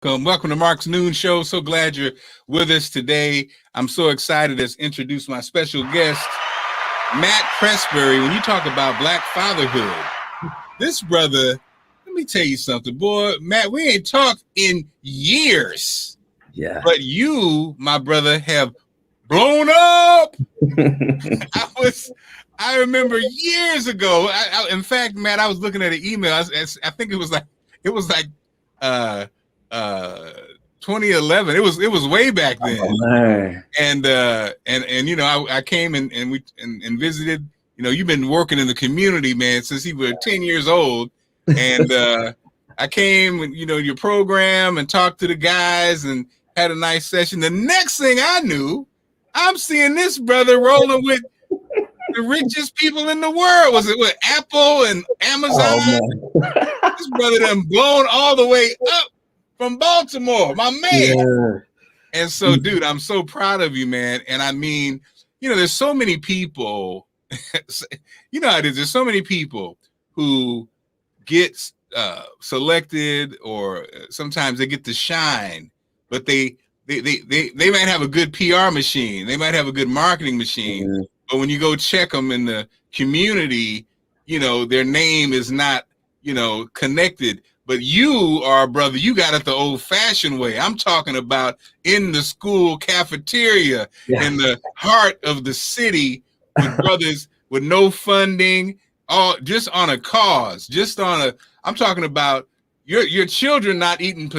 Welcome to Marc's Noon Show. So glad you're with us today. I'm so excited to introduce my special guest, Matt Prestbury. When you talk about Black fatherhood, this brother, let me tell you something, boy. Matt, we ain't talked in years. Yeah. But you, my brother, have blown up. I remember years ago. In fact, Matt, I was looking at an email. I think it was like 2011. It was way back then. Oh, and you know, I came and we visited. You know, you've been working in the community, man, since you were 10 years old. And I came and, you know, your program and talked to the guys and had a nice session. The next thing I knew, I'm seeing this brother rolling with the richest people in the world. Was it with Apple and Amazon? This brother done blown all the way up from Baltimore, my man. Yeah. And so, dude, I'm so proud of you, man. And I mean, you know, there's so many people, you know how it is. There's so many people who get selected, or sometimes they get to shine, but they might have a good PR machine. They might have a good marketing machine. Mm-hmm. But when you go check them in the community, you know, their name is not, you know, connected. But you are, brother, you got it the old-fashioned way. I'm talking about in the school cafeteria, in the heart of the city, with brothers with no funding, all just on a cause, I'm talking about your children not eating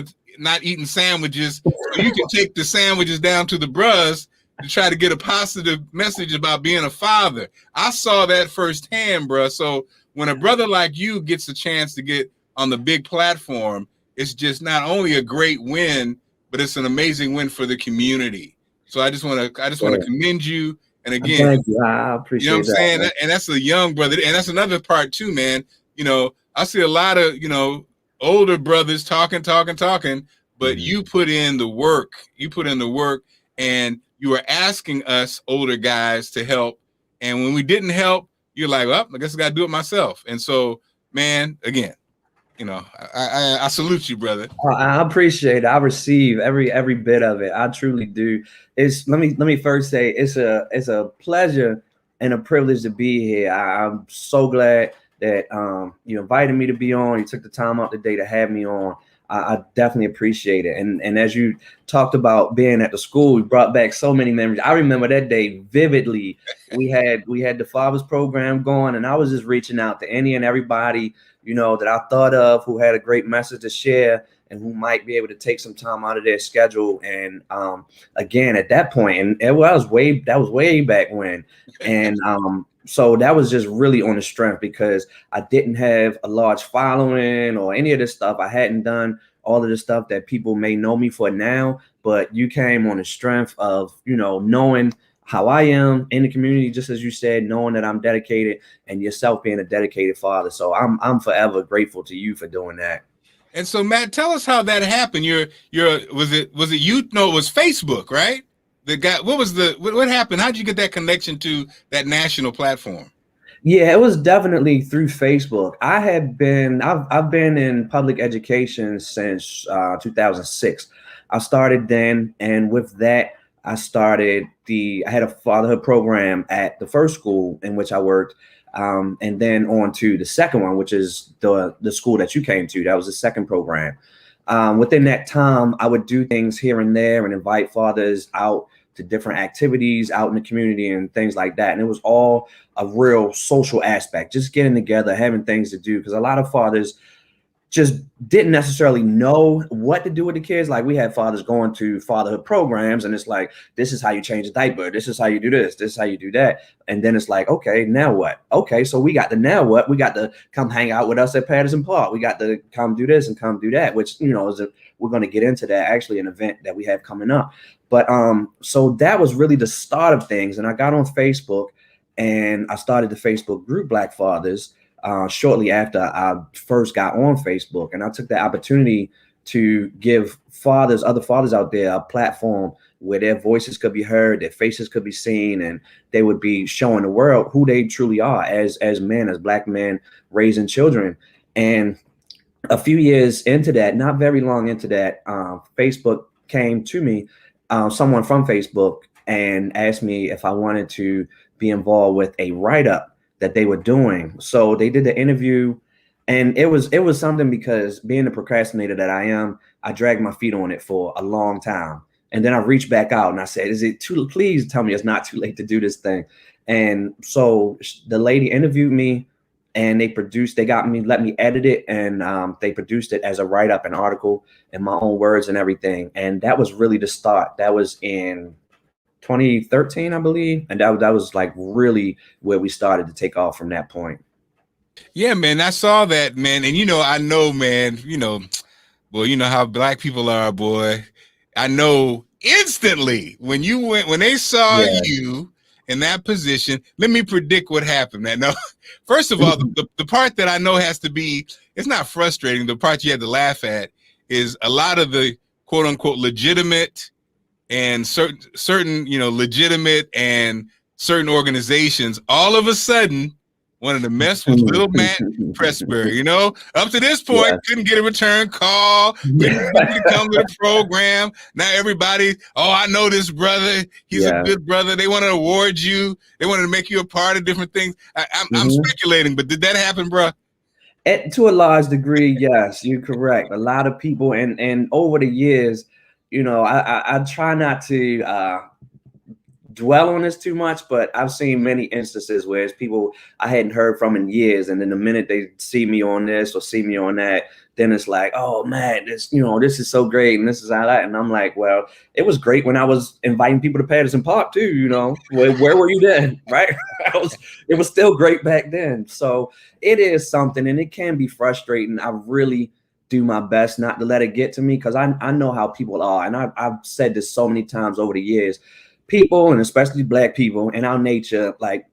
sandwiches, so you can take the sandwiches down to the bros to try to get a positive message about being a father. I saw that firsthand, bro. So when a brother like you gets a chance to get on the big platform, it's just not only a great win, but it's an amazing win for the community. So I just want to commend you. And again, thank you. I appreciate, you know what I'm saying? Man. And that's a young brother. And that's another part too, man. You know, I see a lot of, you know, older brothers talking, but you put in the work. And you were asking us older guys to help. And when we didn't help, you're like, well, I guess I got to do it myself. And so, man, again, you know, I salute you, brother. I appreciate it. I receive every bit of it. I truly do. Let me first say it's a pleasure and a privilege to be here. I'm so glad that you invited me to be on. You took the time out today to have me on. I definitely appreciate it. And as you talked about being at the school, you brought back so many memories. I remember that day vividly. We had the Fathers program going, and I was just reaching out to any and everybody, you know, that I thought of who had a great message to share and who might be able to take some time out of their schedule. And again, at that point, and that was way back when. And so that was just really on the strength, because I didn't have a large following or any of this stuff. I hadn't done all of the stuff that people may know me for now, but you came on the strength of, you know, knowing how I am in the community, just as you said, knowing that I'm dedicated, and yourself being a dedicated father. So I'm forever grateful to you for doing that. And so, Matt, tell us how that happened. Was it you? No, it was Facebook, right? The guy, what happened? How'd you get that connection to that national platform? Yeah, it was definitely through Facebook. I've been in public education since 2006. I started then, and with that, I had a fatherhood program at the first school in which I worked, and then on to the second one, which is the school that you came to. That was the second program. Within that time, I would do things here and there and invite fathers out to different activities out in the community and things like that. And it was all a real social aspect, just getting together, having things to do, because a lot of fathers just didn't necessarily know what to do with the kids. Like, we had fathers going to fatherhood programs, and it's like, this is how you change a diaper. This is how you do this. This is how you do that. And then it's like, okay, now what? Okay, so we got now what? We got to come hang out with us at Patterson Park. We got to come do this and come do that, which, you know, we're going to get into that, actually, an event that we have coming up. But so that was really the start of things. And I got on Facebook, and I started the Facebook group Black Fathers shortly after I first got on Facebook. And I took the opportunity to give other fathers out there, a platform where their voices could be heard, their faces could be seen, and they would be showing the world who they truly are as men, as Black men raising children. And a few years into that, not very long into that, Facebook came to me, someone from Facebook, and asked me if I wanted to be involved with a write-up that they were doing. So they did the interview, and it was something, because being the procrastinator that I am, I dragged my feet on it for a long time. And then I reached back out and I said, "Is it too? Please tell me it's not too late to do this thing." And so the lady interviewed me, and they got me, let me edit it, and they produced it as a write-up, an article in my own words and everything. And that was really the start. That was in 2013, I believe, and that was like really where we started to take off from that point. Yeah, man, I saw that, man. And I know, man, well, you know how black people are, boy. I know instantly when they saw Yeah. you in that position. Let me predict what happened, man. No, first of all, the part that I know has to be, it's not frustrating. The part you had to laugh at is a lot of the quote unquote legitimate and certain, legitimate and certain organizations all of a sudden wanted to mess with little Matt Prestbury. Up to this point, Yeah. couldn't get a return call, couldn't get to come to the program. Now everybody, oh, I know this brother. He's a good brother. They want to award you. They wanted to make you a part of different things. I'm speculating, but did that happen, bro? To a large degree, yes, you're correct. A lot of people, and over the years, I try not to dwell on this too much, but I've seen many instances where it's people I hadn't heard from in years, and then the minute they see me on this or see me on that, then it's like, "Oh man, this is so great, and this is how that." And I'm like, "Well, it was great when I was inviting people to Patterson Park too. Where were you then, right?" It was still great back then. So it is something, and it can be frustrating. I really do my best not to let it get to me, because I know how people are, and I've said this so many times over the years. People, and especially black people, in our nature, like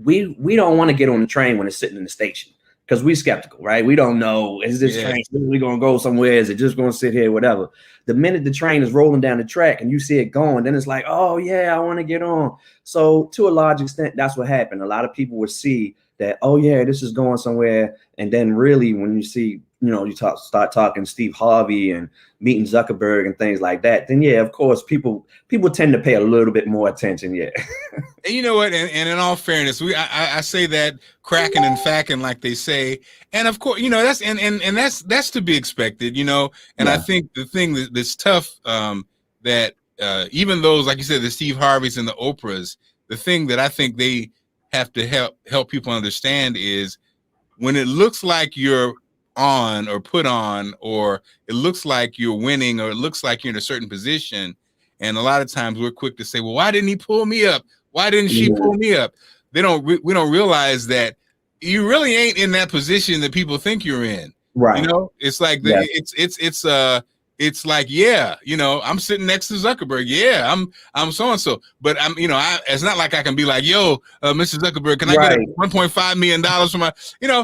we don't want to get on the train when it's sitting in the station, because we're skeptical, right? We don't know, is this train really going to go somewhere? Is it just going to sit here, whatever? The minute the train is rolling down the track and you see it going, then it's like, oh yeah, I want to get on. So to a large extent, that's what happened. A lot of people would see that, oh yeah, this is going somewhere, and then really when you see, you start talking Steve Harvey and meeting Zuckerberg and things like that, then yeah, of course, people tend to pay a little bit more attention. Yeah. And you know what? And in all fairness, I say that cracking and facking, like they say, and of course, that's and that's to be expected, And I think the thing that's tough, that even those, like you said, the Steve Harveys and the Oprahs, the thing that I think they have to help people understand is when it looks like you're on or put on, or it looks like you're winning, or it looks like you're in a certain position. And a lot of times we're quick to say, well, why didn't he pull me up? Why didn't she pull me up? We don't realize that you really ain't in that position that people think you're in. Right. It's like it's like, yeah, I'm sitting next to Zuckerberg. Yeah, I'm so-and-so, but it's not like I can be like, yo, Mr. Zuckerberg, can I get $1.5 million from my,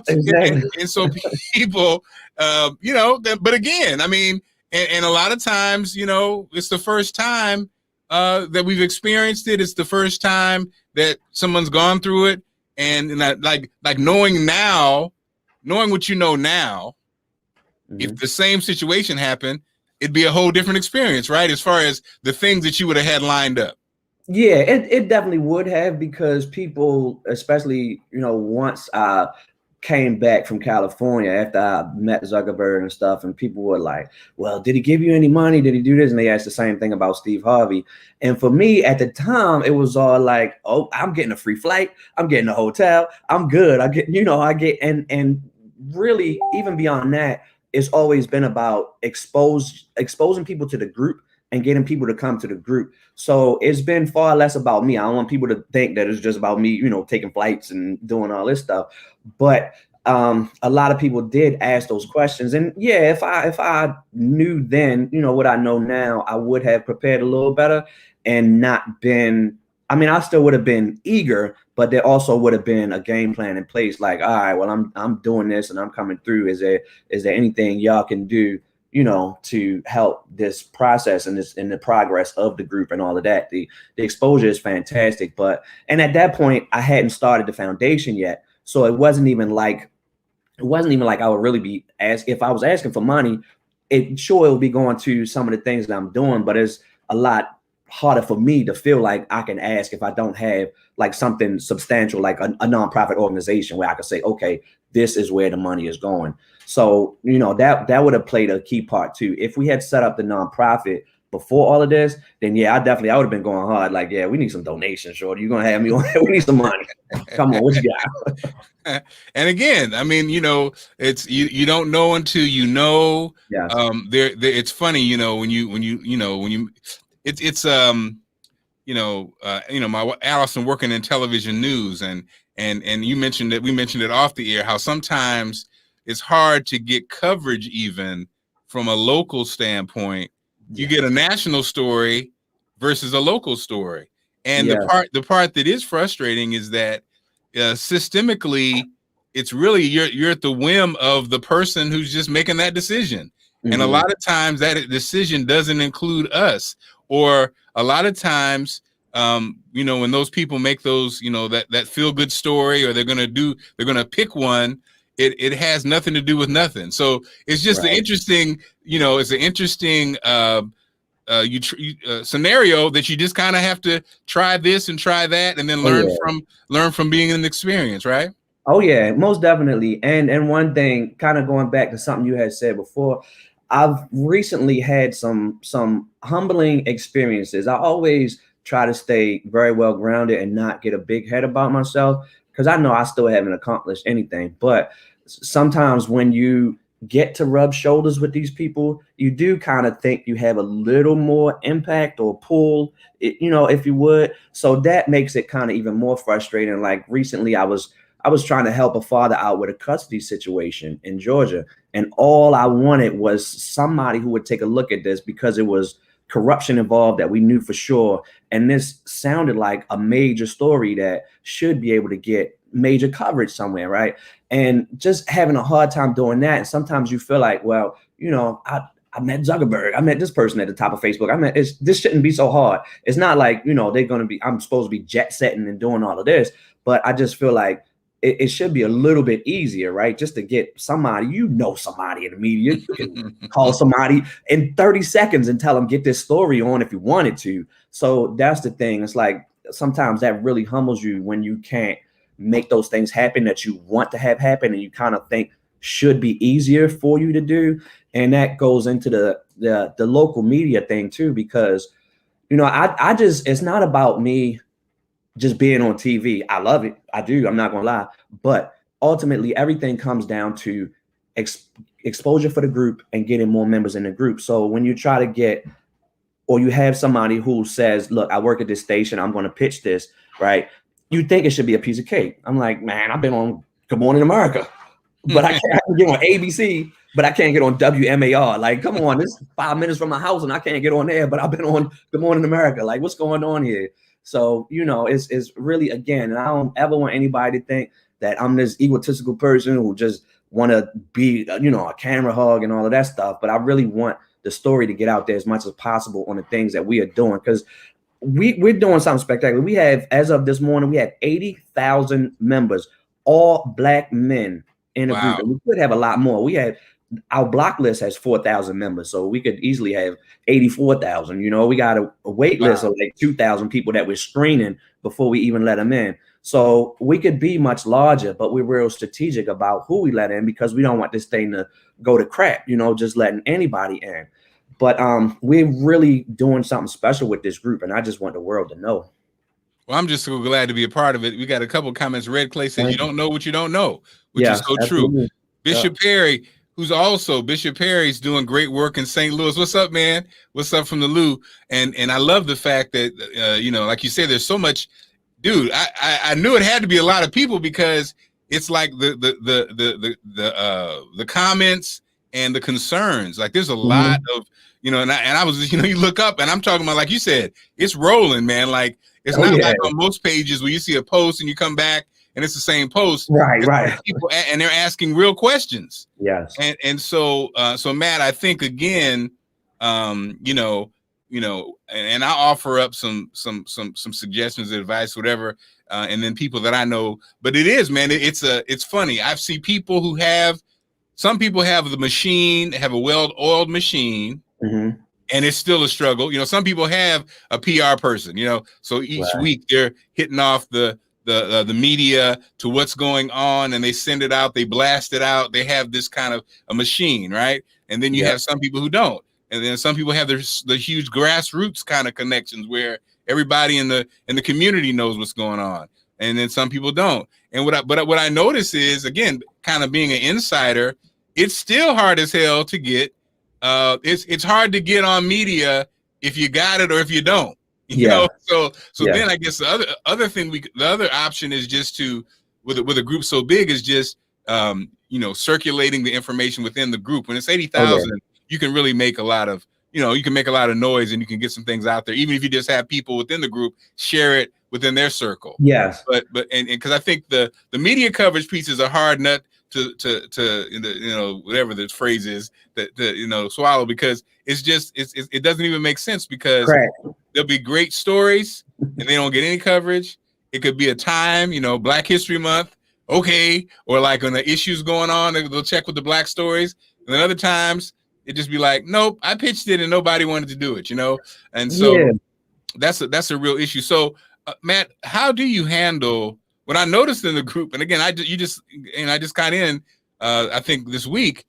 exactly. and so people, but again, I mean, and a lot of times, it's the first time that we've experienced it. It's the first time that someone's gone through it. And like knowing what you know now, if the same situation happened, it'd be a whole different experience, right? As far as the things that you would have had lined up. Yeah, it definitely would have, because people, especially, once I came back from California after I met Zuckerberg and stuff, and people were like, well, did he give you any money? Did he do this? And they asked the same thing about Steve Harvey. And for me at the time, it was all like, oh, I'm getting a free flight. I'm getting a hotel. I'm good. And really, even beyond that, it's always been about exposing people to the group and getting people to come to the group. So it's been far less about me. I don't want people to think that it's just about me, taking flights and doing all this stuff. But a lot of people did ask those questions. And yeah, if I knew then, what I know now, I would have prepared a little better and not been, I still would have been eager, but there also would have been a game plan in place. Like, all right, well, I'm doing this and I'm coming through. Is there anything y'all can do, to help this process and the progress of the group and all of that? The exposure is fantastic, and at that point I hadn't started the foundation yet. So it wasn't even like it wasn't even like I would really be if I was asking for money, it would be going to some of the things that I'm doing, but it's a lot harder for me to feel like I can ask if I don't have like something substantial, like a nonprofit organization where I can say, okay, this is where the money is going. So, that would have played a key part too. If we had set up the nonprofit before all of this, then yeah, I would have been going hard. Like, yeah, we need some donations, shorty. You're gonna have me on. We need some money. Come on, what you got? And again, I mean, it's you don't know until you know. Yes. It's funny, my Allison working in television news, and we mentioned it off the air, how sometimes it's hard to get coverage even from a local standpoint. You get a national story versus a local story. And the part that is frustrating is that systemically, it's really you're at the whim of the person who's just making that decision. Mm-hmm. And a lot of times that decision doesn't include us, or a lot of times, when those people make those, that feel good story, or they're going to pick one, it has nothing to do with nothing. So it's just an interesting, it's an interesting scenario that you just kind of have to try this and try that, and then learn from being an experience, right? Oh yeah, most definitely. And one thing, kind of going back to something you had said before, I've recently had some humbling experiences. I always try to stay very well grounded and not get a big head about myself, because I know I still haven't accomplished anything. But sometimes when you get to rub shoulders with these people, you do kind of think you have a little more impact or pull, if you would. So that makes it kind of even more frustrating. Like recently, I was trying to help a father out with a custody situation in Georgia, and all I wanted was somebody who would take a look at this, because it was corruption involved that we knew for sure. And this sounded like a major story that should be able to get major coverage somewhere, right? And just having a hard time doing that. And sometimes you feel like, well, I met Zuckerberg. I met this person at the top of Facebook. This shouldn't be so hard. It's not like, I'm supposed to be jet setting and doing all of this, but I just feel like it should be a little bit easier, right? Just to get somebody, somebody in the media, you can call somebody in 30 seconds and tell them, get this story on if you wanted to. So that's the thing. It's like, sometimes that really humbles you when you can't make those things happen that you want to have happen, and you kind of think should be easier for you to do. And that goes into the local media thing too, because, I just, it's not about me just being on TV. I love it. I do. I'm not going to lie. But ultimately, everything comes down to exposure for the group and getting more members in the group. So when you try to get, or you have somebody who says, look, I work at this station, I'm going to pitch this, right? You think it should be a piece of cake. I'm like, man, I've been on Good Morning America, but I can't get on ABC, but I can't get on WMAR. Like, come on, this is 5 minutes from my house and I can't get on there, but I've been on Good Morning America. Like, what's going on here? So, it's really, again, and I don't ever want anybody to think that I'm this egotistical person who just want to be, a camera hog and all of that stuff. But I really want the story to get out there as much as possible on the things that we are doing, because we're doing something spectacular. We have, as of this morning, we have 80,000 members, all Black men in a group. And we could have a lot more. Our block list has 4,000 members, so we could easily have 84,000. We got a wait list of like 2,000 people that we're screening before we even let them in. So we could be much larger, but we're real strategic about who we let in, because we don't want this thing to go to crap, just letting anybody in. But we're really doing something special with this group, and I just want the world to know. Well, I'm just so glad to be a part of it. We got a couple of comments. Red Clay said, you don't know what you don't know, which is so true. Bishop Perry, Bishop Perry's doing great work in St. Louis. What's up, man? What's up from the Lou? And I love the fact that, like you said, there's so much, dude, I knew it had to be a lot of people, because it's like the comments and the concerns. Like there's a lot of, and I was, you look up and I'm talking about, like you said, it's rolling, man. Like it's not like on most pages where you see a post and you come back and it's the same post. Right. Like people, and they're asking real questions. Yes. And so Matt, I think again, and I offer up some suggestions, advice, whatever, and then people that I know. But it is, man, it's funny. I've seen people who some people have the machine, have a well-oiled machine, Mm-hmm. and it's still a struggle. Some people have a PR person, so each week they're hitting off the media to what's going on, and they send it out, they blast it out. They have this kind of a machine, right? And then you have some people who don't. And then some people have the huge grassroots kind of connections where everybody in the community knows what's going on. And then some people don't. And what I notice is, again, kind of being an insider, it's still hard as hell to get. It's hard to get on media if you got it or if you don't. You know. So then I guess the other option is just to, with a group so big, is just circulating the information within the group. When it's 80,000, you can really make a lot of noise, and you can get some things out there, even if you just have people within the group share it within their circle. Yes. But because I think the media coverage pieces are hard nut to whatever the phrase is that swallow, because it doesn't even make sense, because there'll be great stories and they don't get any coverage. It could be a time, Black History Month, okay, or like when the issues going on, they'll check with the Black stories, and then other times it just be like, nope, I pitched it and nobody wanted to do it, and so that's a real issue. So Matt, how do you handle what I noticed in the group? And again, I just got in, I think this week,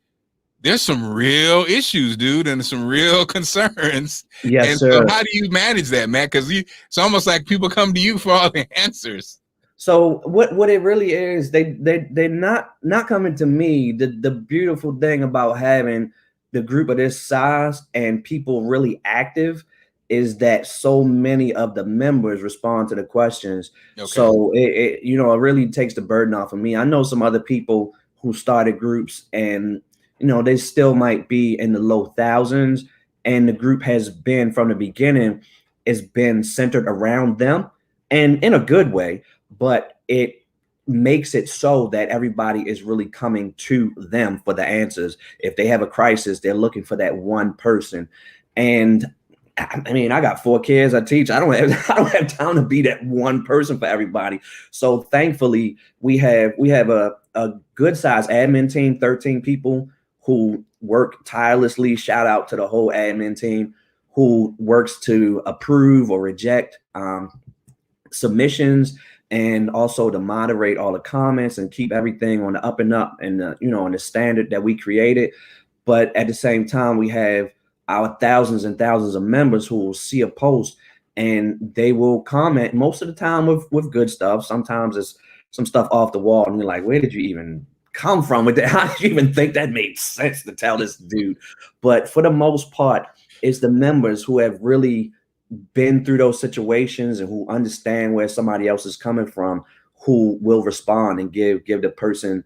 there's some real issues, dude, and some real concerns. Yes, and sir. So how do you manage that, Matt? Because it's almost like people come to you for all the answers. So what it really is, they're not coming to me. The beautiful thing about having the group of this size and people really active is that so many of the members respond to the questions. Okay. So it really takes the burden off of me. I know some other people who started groups, and they still might be in the low thousands, and the group has been, from the beginning, it's been centered around them, and in a good way, but it makes it so that everybody is really coming to them for the answers. If they have a crisis, they're looking for that one person. And I mean, I got 4 kids I teach. I don't have time to be that one person for everybody. So thankfully, we have a good size admin team, 13 people who work tirelessly. Shout out to the whole admin team who works to approve or reject submissions, and also to moderate all the comments and keep everything on the up and up, and on the standard that we created. But at the same time, we have our thousands and thousands of members who will see a post and they will comment most of the time with good stuff. Sometimes it's some stuff off the wall and you're like, where did you even come from with that? How did you even think that made sense to tell this dude? But for the most part, it's the members who have really been through those situations and who understand where somebody else is coming from, who will respond and give the person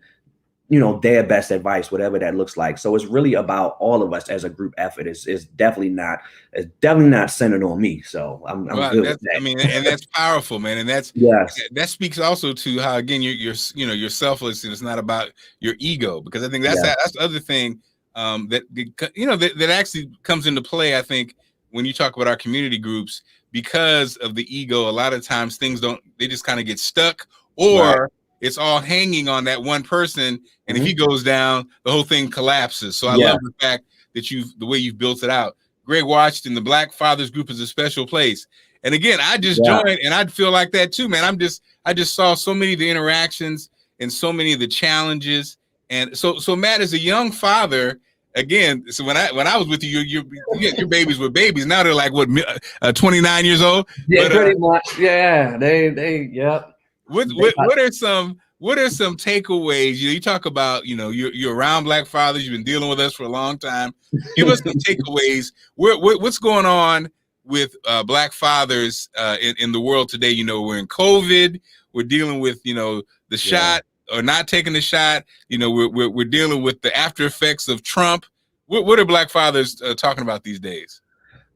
their best advice, whatever that looks like. So it's really about all of us as a group effort. It's definitely not centered on me. So I'm good with that. I mean, and that's powerful, man. And that speaks also to how, again, you're selfless, and it's not about your ego, because I think that's the other thing that actually comes into play, I think, when you talk about our community groups. Because of the ego, a lot of times they just kind of get stuck, or it's all hanging on that one person. And if he goes down, the whole thing collapses. So I love the fact that the way you've built it out. Greg Washington, the Black Fathers Group is a special place. And again, I just joined, and I'd feel like that too, man. I just saw so many of the interactions and so many of the challenges. And so Matt, as a young father, again, so when I was with you, your babies were babies. Now they're like, what, 29 years old? Yeah, pretty much. Yeah, they. What are some takeaways? You talk about, you're around Black fathers. You've been dealing with us for a long time. Give us some takeaways. What's going on with Black fathers in the world today? We're in COVID. We're dealing with the shot or not taking the shot. We're dealing with the after effects of Trump. What are Black fathers talking about these days?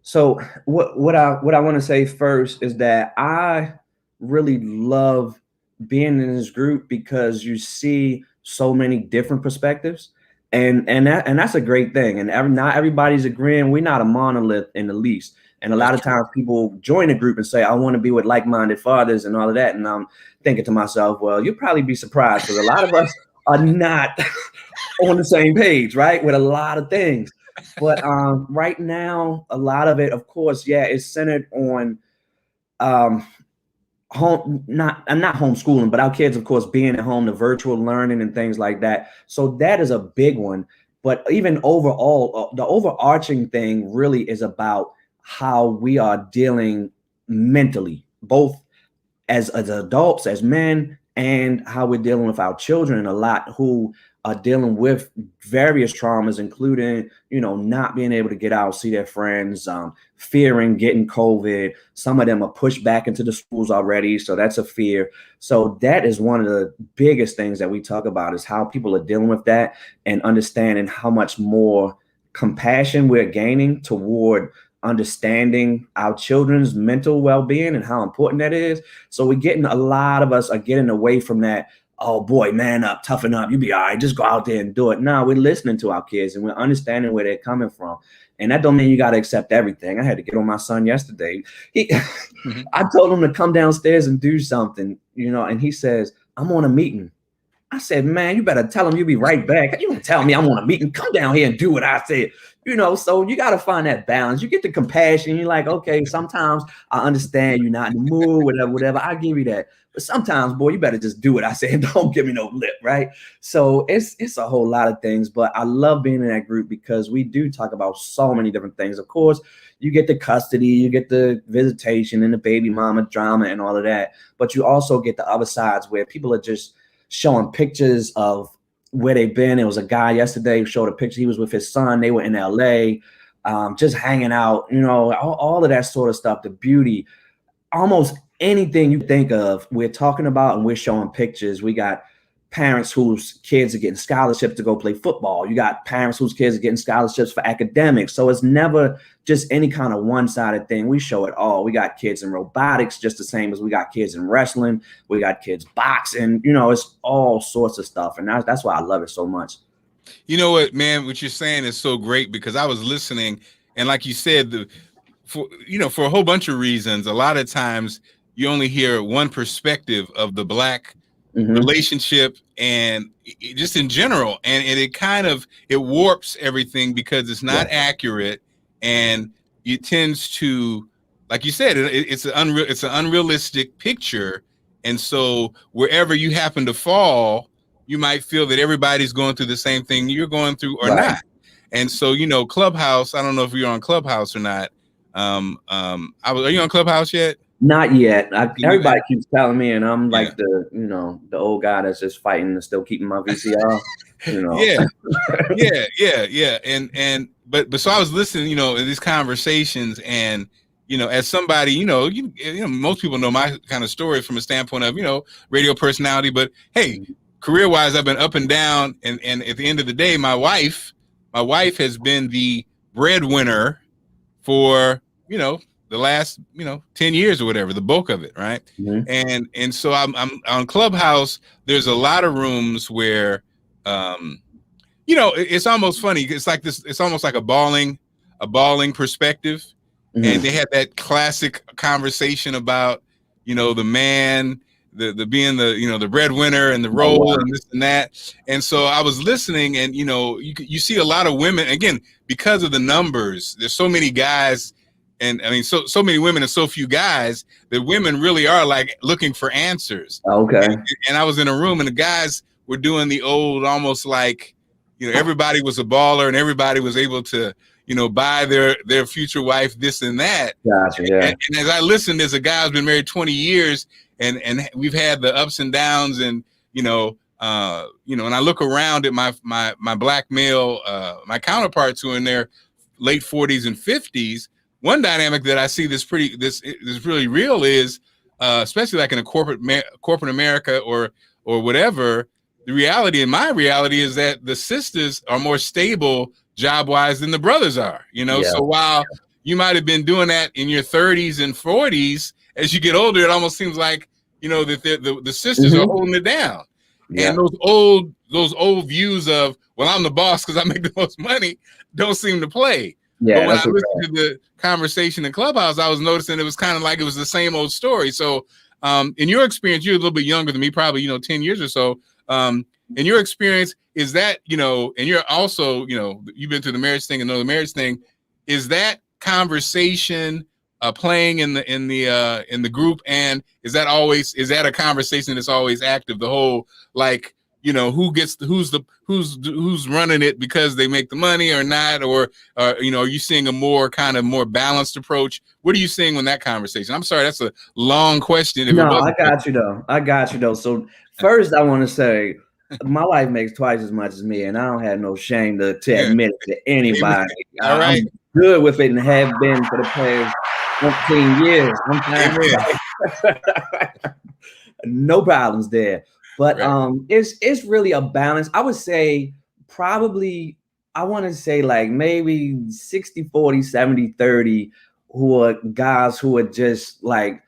So what I want to say first is that I really love being in this group, because you see so many different perspectives, and that's a great thing. And not everybody's agreeing. We're not a monolith in the least. And a lot of times people join a group and say, I want to be with like-minded fathers and all of that. And I'm thinking to myself, well, you'll probably be surprised because a lot of us are not on the same page, right? With a lot of things. But right now, a lot of it, of course, yeah, is centered on not homeschooling, but our kids, of course, being at home, the virtual learning and things like that. So that is a big one. But even overall, the overarching thing really is about how we are dealing mentally, both as adults, as men, and how we're dealing with our children a lot, who are dealing with various traumas, including, not being able to get out, see their friends, fearing getting COVID. Some of them are pushed back into the schools already. So that's a fear. So that is one of the biggest things that we talk about, is how people are dealing with that and understanding how much more compassion we're gaining toward understanding our children's mental well-being and how important that is. So a lot of us are getting away from that. Oh boy, man up, toughen up, you be all right, just go out there and do it. No, we're listening to our kids and we're understanding where they're coming from. And that don't mean you got to accept everything. I had to get on my son yesterday. I told him to come downstairs and do something, and he says, I'm on a meeting. I said, man, you better tell him you'll be right back. You don't tell me I'm on a meeting. Come down here and do what I said. So you got to find that balance. You get the compassion. You're like, okay, sometimes I understand you're not in the mood, whatever. I give you that. But sometimes, boy, you better just do what I say and don't give me no lip, right? So it's a whole lot of things. But I love being in that group because we do talk about so many different things. Of course, you get the custody, you get the visitation and the baby mama drama and all of that. But you also get the other sides where people are just showing pictures of where they've been. It was a guy yesterday who showed a picture. He was with his son. They were in LA, just hanging out, all of that sort of stuff, the beauty, almost anything you think of, we're talking about and we're showing pictures. We got parents whose kids are getting scholarships to go play football. You got parents whose kids are getting scholarships for academics. So it's never just any kind of one-sided thing. We show it all. We got kids in robotics just the same as we got kids in wrestling. We got kids boxing. It's all sorts of stuff. And that's why I love it so much. You know what, man, what you're saying is so great, because I was listening, and like you said, for a whole bunch of reasons, a lot of times you only hear one perspective of the Black relationship and just in general, and it warps everything because it's not accurate, and it tends to, like you said, it's an unrealistic picture, and so wherever you happen to fall, you might feel that everybody's going through the same thing you're going through or not. And so Clubhouse, I don't know if you're on Clubhouse or not. Are you on Clubhouse yet? Not yet. Everybody keeps telling me, and I'm like the old guy that's just fighting and still keeping my VCR. Yeah. But so I was listening, in these conversations, and as somebody, most people know my kind of story from a standpoint of radio personality. But hey, career-wise, I've been up and down, and at the end of the day, my wife has been the breadwinner for the last 10 years or whatever, the bulk of it, right? And so I'm on Clubhouse. There's a lot of rooms where it's almost funny. It's like this. It's almost like a balling perspective, and they had that classic conversation about the man, the being the breadwinner and the role and this and that. And so I was listening, and you see a lot of women, again, because of the numbers. There's so many guys. And I mean, so many women and so few guys, that women really are like looking for answers. Okay. And I was in a room, and the guys were doing the old, almost like, everybody was a baller and everybody was able to, buy their future wife this and that. Gotcha, yeah. And as I listened, there's a guy who's been married 20 years, and we've had the ups and downs, and and I look around at my Black male, my counterparts who are in their late 40s and 50s. One dynamic that I see this really real is, especially like in a corporate America or whatever, my reality is that the sisters are more stable job-wise than the brothers are, So while you might have been doing that in your 30s and 40s, as you get older, it almost seems like, that the sisters are holding it down. Yeah. And those old views of, well, I'm the boss because I make the most money, don't seem to play. Yeah, But when that's I a listened to the conversation in Clubhouse, I was noticing it was kind of like it was the same old story. So in your experience, you're a little bit younger than me, probably, 10 years or so. In your experience, is that, and you're also, you've been through the marriage thing and know the marriage thing, is that conversation playing in the group, and is that a conversation that's always active? The whole, like, who's running it because they make the money or not, or are you seeing a more balanced approach? What are you seeing in that conversation? I'm sorry, that's a long question. No, I got you though. So first, I want to say my wife makes twice as much as me, and I don't have no shame to admit it to anybody. All right. I'm good with it and have been for the past 14 years. I'm fine. No problems there. But it's really a balance. I would say probably, I want to say like maybe 60-40, 70-30, who are guys who are just like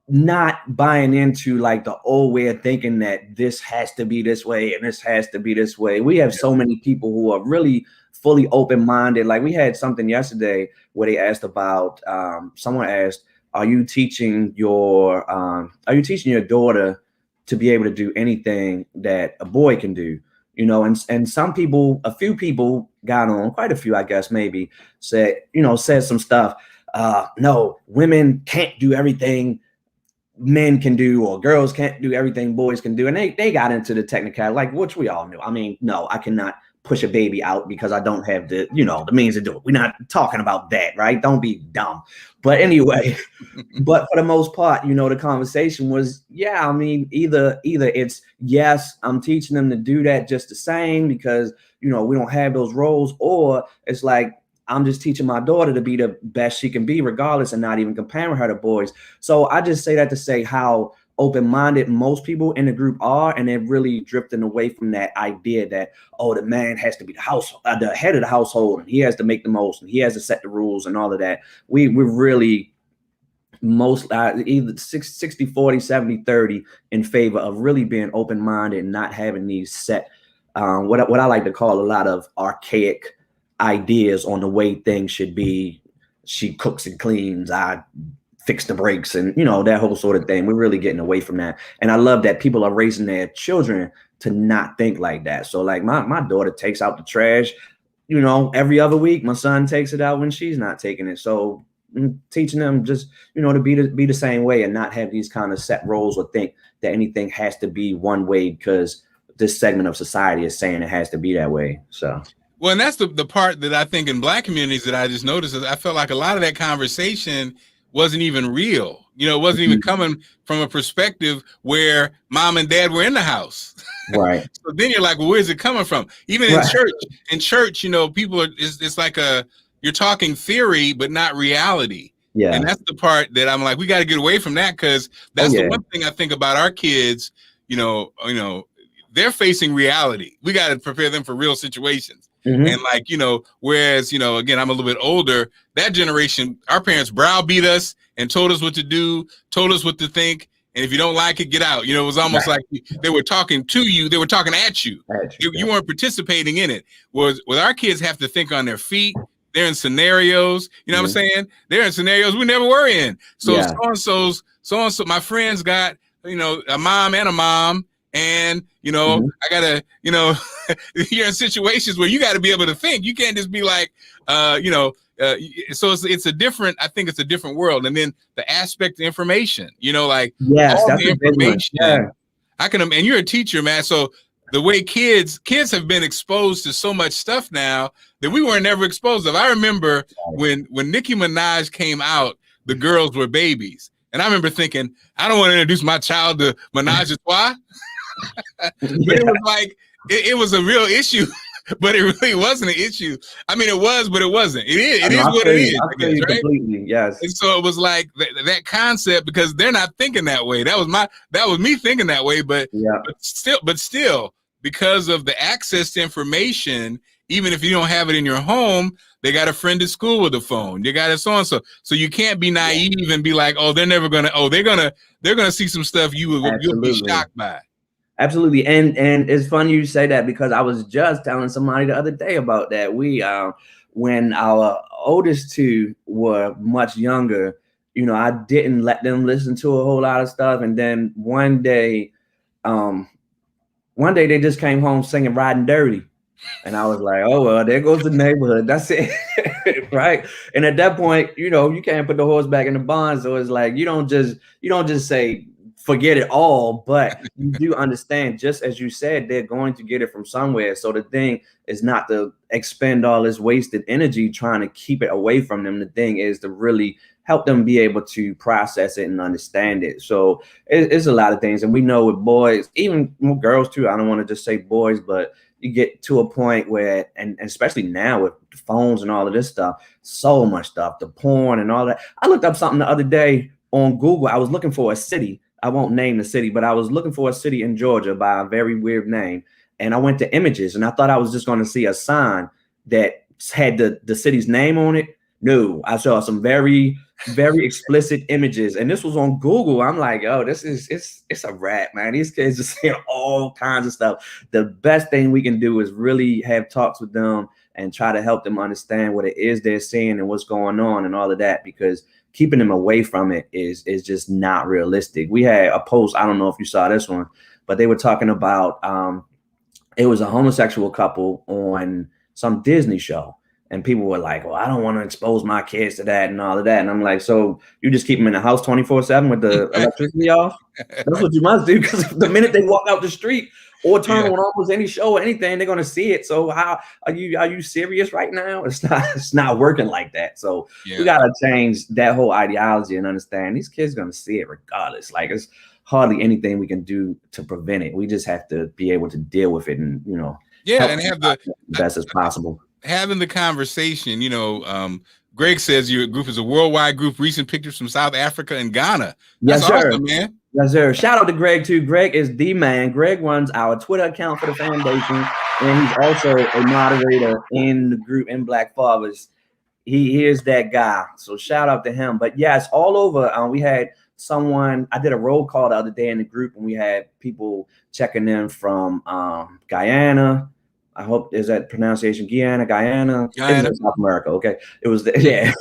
not buying into like the old way of thinking that this has to be this way and this has to be this way. We have so many people who are really fully open-minded. Like we had something yesterday where they asked about, someone asked, are you teaching your daughter to be able to do anything that a boy can do? And some people, a few people got on, quite a few, I guess, maybe said some stuff. No, women can't do everything men can do, or girls can't do everything boys can do. And they got into the technicality, like, which we all knew. I mean, no, I cannot push a baby out because I don't have the means to do it. We're not talking about that, right? Don't be dumb. But anyway, but for the most part, the conversation was, yeah, I mean, either it's, yes, I'm teaching them to do that just the same because, we don't have those roles, or it's like, I'm just teaching my daughter to be the best she can be regardless, and not even comparing her to boys. So I just say that to say how open-minded most people in the group are, and they're really drifting away from that idea that, oh, the man has to be the head of the household, and he has to make the most, and he has to set the rules and all of that. We're really most either 60-40, 70-30 in favor of really being open-minded and not having these set what I like to call a lot of archaic ideas on the way things should be. She cooks and cleans, I fix the brakes, and that whole sort of thing. We're really getting away from that, and I love that people are raising their children to not think like that. So like my daughter takes out the trash every other week. My son takes it out when she's not taking it. So I'm teaching them just to be the same way, and not have these kind of set roles, or think that anything has to be one way because this segment of society is saying it has to be that way. So well, and that's the part that I think in Black communities that I just noticed is I felt like a lot of that conversation wasn't even real. It wasn't even coming from a perspective where mom and dad were in the house. Right. So then you're like, well, where's it coming from? Even in church. In church, people are, it's like you're talking theory, but not reality. Yeah. And that's the part that I'm like, we got to get away from that, because that's the one thing I think about our kids, they're facing reality. We got to prepare them for real situations. Mm-hmm. And like, whereas, again, I'm a little bit older, that generation, our parents browbeat us and told us what to do, told us what to think. And if you don't like it, get out. It was almost like they were talking to you. They were talking at you. You weren't participating in it. Well, our kids have to think on their feet. They're in scenarios, what I'm saying? They're in scenarios we never were in. So so-and-so, my friends got, a mom and a mom. And, I gotta, you're in situations where you got to be able to think. You can't just be like, so it's a different, I think it's a different world. And then the aspect of information, like yes, all the information. I can, and you're a teacher, man. So the way kids have been exposed to so much stuff now that we were never exposed to. I remember when Nicki Minaj came out, the girls were babies. And I remember thinking, I don't want to introduce my child to Menage a Trois. But it was like, it was a real issue, but it really wasn't an issue. I mean, it was, but it wasn't. It is what it is, I guess, right? Completely, yes. And so it was like that concept, because they're not thinking that way. That was me thinking that way, but still, because of the access to information, even if you don't have it in your home, they got a friend at school with a phone. You got it so and so. So you can't be naive and be like, oh, they're gonna see some stuff you'll be shocked by. Absolutely. And it's funny you say that, because I was just telling somebody the other day about that. when our oldest two were much younger, I didn't let them listen to a whole lot of stuff. And then one day they just came home singing Riding Dirty. And I was like, oh, well, there goes the neighborhood. That's it. Right. And at that point, you can't put the horse back in the barn. So it's like, you don't just say, forget it all, but you do understand, just as you said, they're going to get it from somewhere. So the thing is not to expend all this wasted energy trying to keep it away from them. The thing is to really help them be able to process it and understand it. So it's a lot of things. And we know with boys, even girls too, I don't want to just say boys, but you get to a point where, and especially now with phones and all of this stuff, so much stuff, the porn and all that. I looked up something the other day on Google. I was looking for a city. I won't name the city, but I was looking for a city in Georgia by a very weird name. And I went to images and I thought I was just going to see a sign that had the city's name on it. No, I saw some very, very explicit images. And this was on Google. I'm like, oh, it's a wrap, man. These kids are seeing all kinds of stuff. The best thing we can do is really have talks with them and try to help them understand what it is they're seeing and what's going on and all of that, because keeping them away from it is just not realistic. We had a post, I don't know if you saw this one, but they were talking about it was a homosexual couple on some Disney show. And people were like, well, I don't want to expose my kids to that and all of that. And I'm like, so you just keep them in the house 24/7 with the electricity off? That's what you must do, because the minute they walk out the street or turn on almost any show or anything, they're going to see it. So how are you serious right now? It's not working like that. So we got to change that whole ideology and understand these kids are going to see it regardless. Like, it's hardly anything we can do to prevent it. We just have to be able to deal with it and, and have the best as possible. Having the conversation, Greg says your group is a worldwide group. Recent pictures from South Africa and Ghana. That's awesome, man. Yes, sir. Shout out to Greg too. Greg is the man. Greg runs our Twitter account for the foundation, and he's also a moderator in the group in Black Fathers. He is that guy. So shout out to him. But yes, all over. We had someone. I did a roll call the other day in the group, and we had people checking in from Guyana. I hope is that pronunciation Guyana. It's South America. Okay, it was that's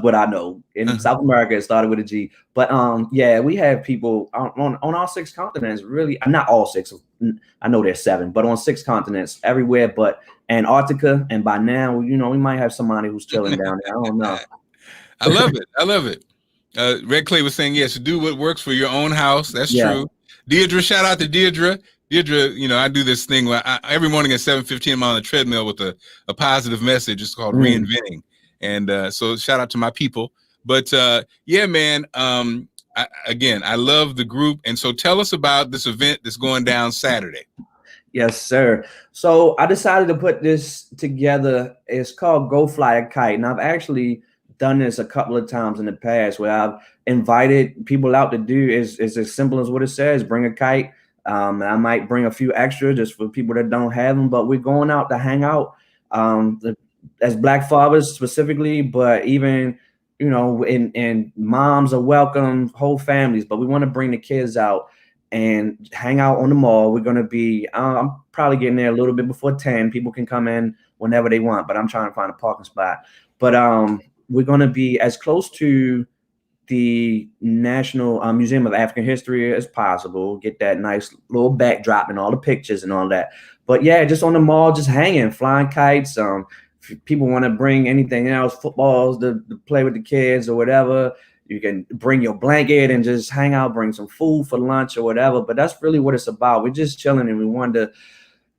what I know. In South America, it started with a G. But we have people on all 6 continents. Really, not all 6. I know there's 7, but on 6 continents, everywhere but Antarctica. And by now, we might have somebody who's chilling down there. I don't know. I love it. Red Clay was saying yes. Do what works for your own house. That's true. Deirdre, shout out to Deirdre. Deirdre, I do this thing where every morning at 7:15, I'm on the treadmill with a positive message. It's called reinventing. And so shout out to my people. But man, I love the group. And so tell us about this event that's going down Saturday. Yes, sir. So I decided to put this together. It's called Go Fly a Kite. And I've actually done this a couple of times in the past where I've invited people out to do is as simple as what it says, bring a kite. And I might bring a few extra just for people that don't have them, but we're going out to hang out as Black fathers specifically, but even, and moms are welcome, whole families, but we want to bring the kids out and hang out on the mall. We're going to be, I'm probably getting there a little bit before 10. People can come in whenever they want, but I'm trying to find a parking spot. But we're going to be as close to the National Museum of African History as possible, get that nice little backdrop and all the pictures and all that. But yeah, just on the mall, just hanging, flying kites. If people want to bring anything else, footballs to play with the kids or whatever, you can bring your blanket and just hang out, bring some food for lunch or whatever. But that's really what it's about. We're just chilling and we wanted to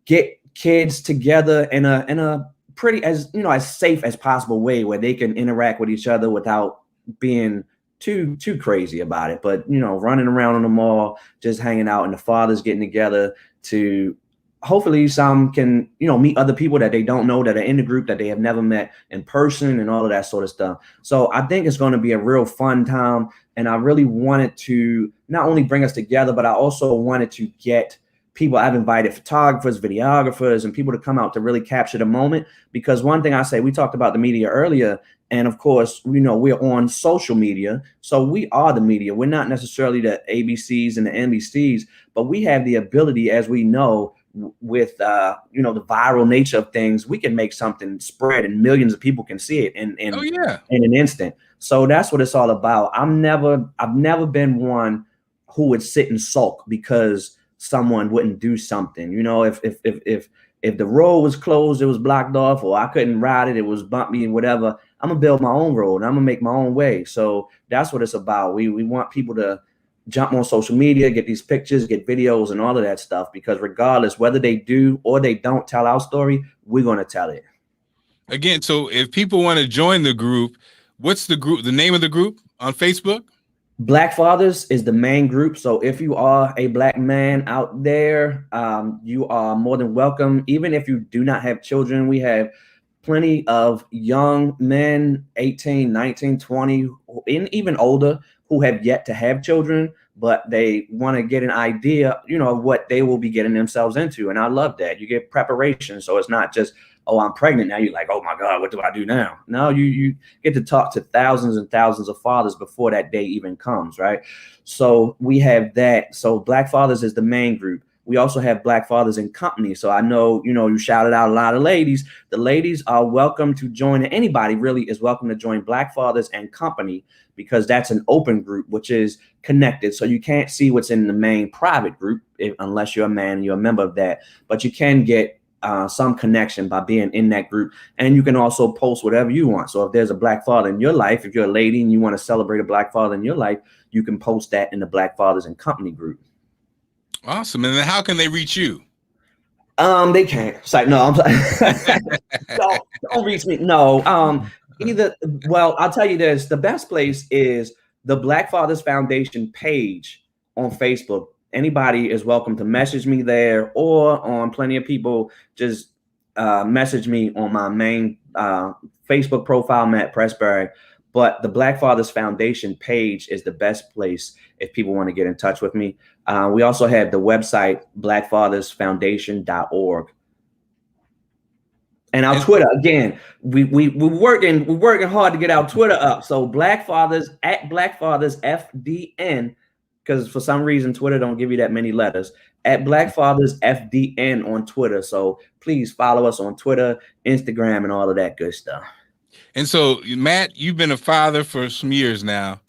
get kids together in a pretty, as safe as possible way where they can interact with each other without being too crazy about it. But running around on the mall, just hanging out, and the fathers getting together to hopefully some can meet other people that they don't know that are in the group that they have never met in person and all of that sort of stuff. So I think it's going to be a real fun time, and I really wanted to not only bring us together, but I also wanted to get people. I've invited photographers, videographers, and people to come out to really capture the moment, because one thing I say, we talked about the media earlier. And of course, we're on social media. So we are the media. We're not necessarily the ABCs and the NBCs, but we have the ability, as we know, with you know, the viral nature of things, we can make something spread and millions of people can see it in Oh yeah. in an instant. So that's what it's all about. I've never been one who would sit and sulk because someone wouldn't do something. You know, if the road was closed, it was blocked off, or I couldn't ride it, it was bumpy and whatever, I'm gonna build my own road and I'm gonna make my own way. So that's what it's about. We want people to jump on social media, get these pictures, get videos and all of that stuff, because regardless whether they do or they don't tell our story, we're gonna tell it. Again, so if people want to join the group, what's the name of the group on Facebook? Black Fathers is the main group. So if you are a Black man out there, you are more than welcome. Even if you do not have children, we have plenty of young men, 18, 19, 20, and even older, who have yet to have children, but they want to get an idea, you know, of what they will be getting themselves into. And I love that. You get preparation. So it's not just, oh, I'm pregnant now. You're like, oh my God, what do I do now? No, you get to talk to thousands and thousands of fathers before that day even comes, right? So we have that. So Black Fathers is the main group. We also have Black Fathers in Company. So I know, you know, you shouted out a lot of ladies. The ladies are welcome to join. Anybody really is welcome to join Black Fathers and Company, because that's an open group, which is connected. So you can't see what's in the main private group unless you're a man and you're a member of that. But you can get some connection by being in that group. And you can also post whatever you want. So if there's a Black father in your life, if you're a lady and you want to celebrate a Black father in your life, you can post that in the Black Fathers and Company group. Awesome. And then how can they reach you? They can't. It's like, no, I'm sorry. don't reach me. No. Either, well, I'll tell you this. The best place is the Black Fathers Foundation page on Facebook. Anybody is welcome to message me there, or on plenty of people just message me on my main Facebook profile, Matt Prestbury. But the Black Fathers Foundation page is the best place if people want to get in touch with me. We also have the website, blackfathersfoundation.org. And our Twitter, again, we're working hard to get our Twitter up. So Black Fathers at Black Fathers FDN, because for some reason Twitter don't give you that many letters, at Black Fathers FDN on Twitter. So please follow us on Twitter, Instagram, and all of that good stuff. And so, Matt, you've been a father for some years now.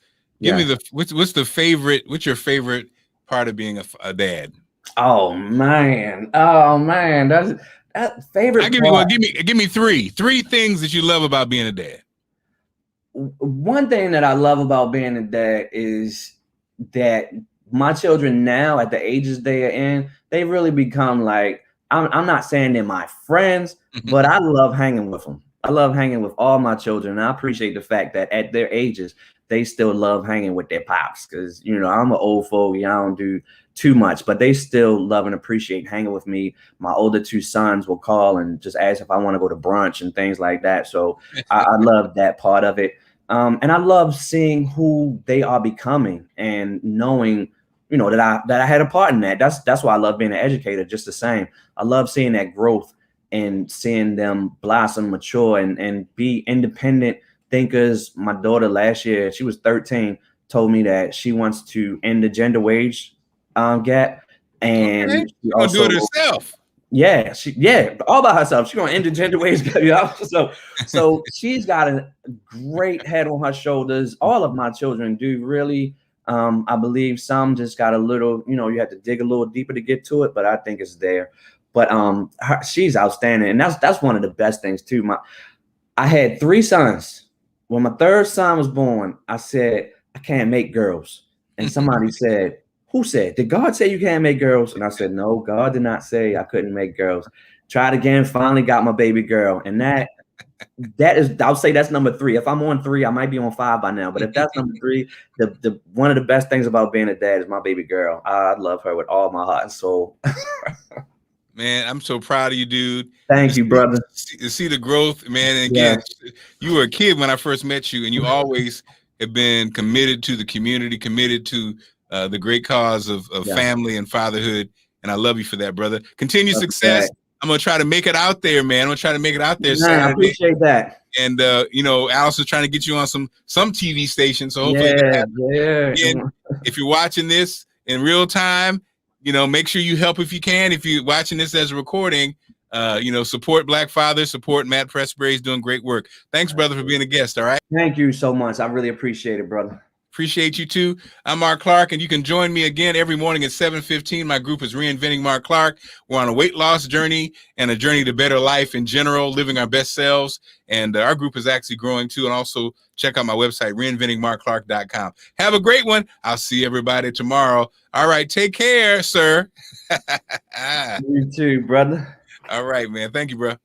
Give me what's your favorite part of being a dad? Oh man, that's that favorite. Give me three things that you love about being a dad. One thing that I love about being a dad is that my children now, at the ages they are in, they really become like, I'm not saying they're my friends, but I love hanging with them. I love hanging with all my children. And I appreciate the fact that at their ages, they still love hanging with their pops. Because, you know, I'm an old fogey. I don't do too much, but they still love and appreciate hanging with me. My older two sons will call and just ask if I want to go to brunch and things like that. So I love that part of it. And I love seeing who they are becoming and knowing, you know, that I had a part in that. That's why I love being an educator, just the same. I love seeing that growth and seeing them blossom, mature, and be independent thinkers. My daughter last year, she was 13, told me that she wants to end the gender wage gap. And she also do it herself. Yeah, all by herself. She's gonna end the gender wage gap. So she's got a great head on her shoulders. All of my children do really. I believe some just got a little, you know, you have to dig a little deeper to get to it, but I think it's there. But she's outstanding, and that's one of the best things too. I had 3 sons. When my 3rd son was born, I said, I can't make girls. And somebody said, who said? Did God say you can't make girls? And I said, no, God did not say I couldn't make girls. Tried again, finally got my baby girl. And that is, I'll say that's number 3. If I'm on 3, I might be on 5 by now. But if that's number 3, the one of the best things about being a dad is my baby girl. I love her with all my heart and soul. Man, I'm so proud of you, dude. Thank you, brother. To see the growth, man. And again, you were a kid when I first met you, and you always have been committed to the community, committed to the great cause of family and fatherhood. And I love you for that, brother. Continued success. I'm going to try to make it out there, man. I'm going to try to make it out there. I appreciate that. And, you know, Allison's trying to get you on some TV station. So hopefully, again, if you're watching this in real time, make sure you help if you can. If you're watching this as a recording, support Black Fathers, support Matt Prestbury. He's doing great work. Thanks, brother, for being a guest. All right. Thank you so much. I really appreciate it, brother. Appreciate you too. I'm Mark Clark, and you can join me again every morning at 7:15. My group is Reinventing Mark Clark. We're on a weight loss journey and a journey to better life in general, living our best selves. And our group is actually growing too. And also check out my website, reinventingmarkclark.com. Have a great one. I'll see everybody tomorrow. All right. Take care, sir. You too, brother. All right, man. Thank you, bro.